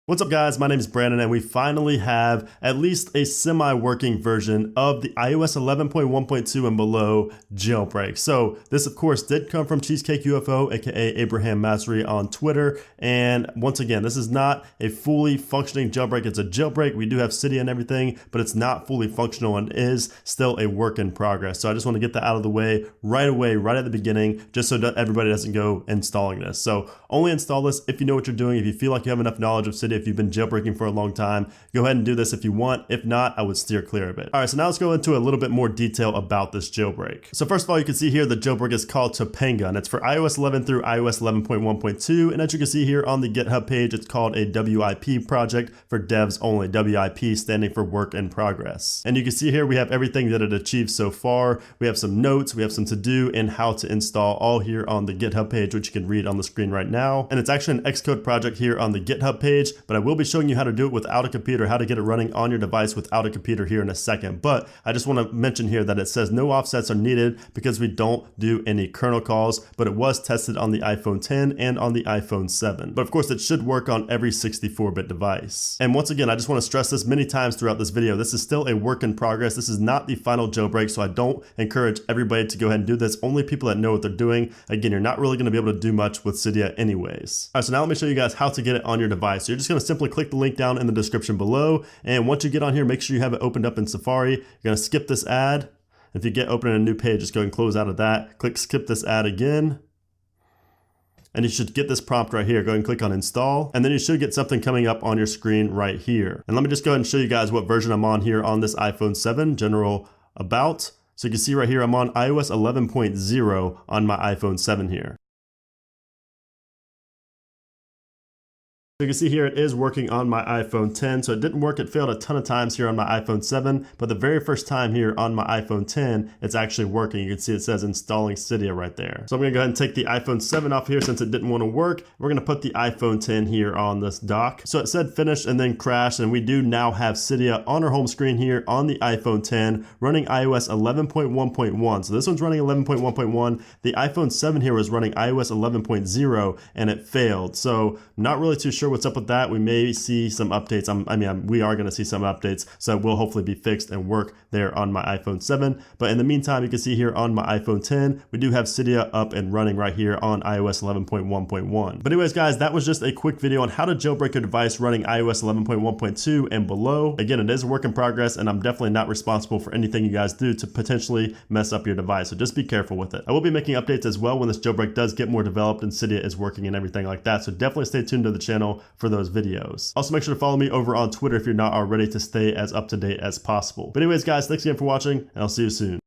What's up guys, my name is Brandon and we finally have at least a semi-working version of the iOS 11.1.2 and below jailbreak. So this of course did come from Cheesecake UFO, aka Abraham Masri on Twitter. And once again, this is not a fully functioning jailbreak. It's a jailbreak. We do have Cydia and everything, but it's not fully functional and is still a work in progress. So I just want to get that out of the way, right at the beginning, just so that everybody doesn't go installing this. So only install this if you know what you're doing, if you feel like you have enough knowledge of Cydia. If you've been jailbreaking for a long time, go ahead and do this if you want. If not, I would steer clear of it. All right, so now let's go into a little bit more detail about this jailbreak. So first of all, you can see here the jailbreak is called Topanga, and it's for iOS 11 through iOS 11.1.2. And as you can see here on the GitHub page, it's called a WIP project for devs only. WIP standing for work in progress. And you can see here we have everything that it achieved so far. We have some notes, we have some to do, and how to install all here on the GitHub page, which you can read on the screen right now. And it's actually an Xcode project here on the GitHub page, but I will be showing you how to do it without a computer, how to get it running on your device without a computer here in a second. But I just want to mention here that it says no offsets are needed because we don't do any kernel calls, but it was tested on the iPhone 10 and on the iPhone 7. But of course it should work on every 64-bit device. And once again, I just want to stress this many times throughout this video. This is still a work in progress. This is not the final jailbreak, so I don't encourage everybody to go ahead and do this. Only people that know what they're doing. Again, you're not really going to be able to do much with Cydia anyways. All right, so now let me show you guys how to get it on your device. So you're just going to simply click the link down in the description below, and once you get on here, make sure you have it opened up in Safari. You're going to skip this ad. If you get open in a new page, just go and close out of that. Click skip this ad again. And you should get this prompt right here. Go ahead and click on install. And then you should get something coming up on your screen right here. And let me just go ahead and show you guys what version I'm on here on this iPhone 7, general about. So you can see right here, I'm on iOS 11.0 on my iPhone 7 here. So you can see here it is working on my iPhone 10. So it didn't work, it failed a ton of times here on my iPhone 7, but the very first time here on my iPhone 10, it's actually working. You can see it says installing Cydia right there. So I'm gonna go ahead and take the iPhone 7 off here since it didn't want to work. We're gonna put the iPhone 10 here on this dock. So it said finish and then crash, and we do now have Cydia on our home screen here on the iPhone 10 running iOS 11.1.1. So this one's running 11.1.1. The iPhone 7 here was running iOS 11.0 and it failed. So not really too sure what's up with that. We may see some updates. We are going to see some updates, so it will hopefully be fixed and work there on my iPhone 7. But in the meantime, you can see here on my iPhone 10, we do have Cydia up and running right here on iOS 11.1.1. But anyways, guys, that was just a quick video on how to jailbreak your device running iOS 11.1.2 and below. Again, it is a work in progress, and I'm definitely not responsible for anything you guys do to potentially mess up your device. So just be careful with it. I will be making updates as well when this jailbreak does get more developed and Cydia is working and everything like that. So definitely stay tuned to the channel for those videos. Also, make sure to follow me over on Twitter if you're not already to stay as up to date as possible. But anyways, guys, thanks again for watching, and I'll see you soon.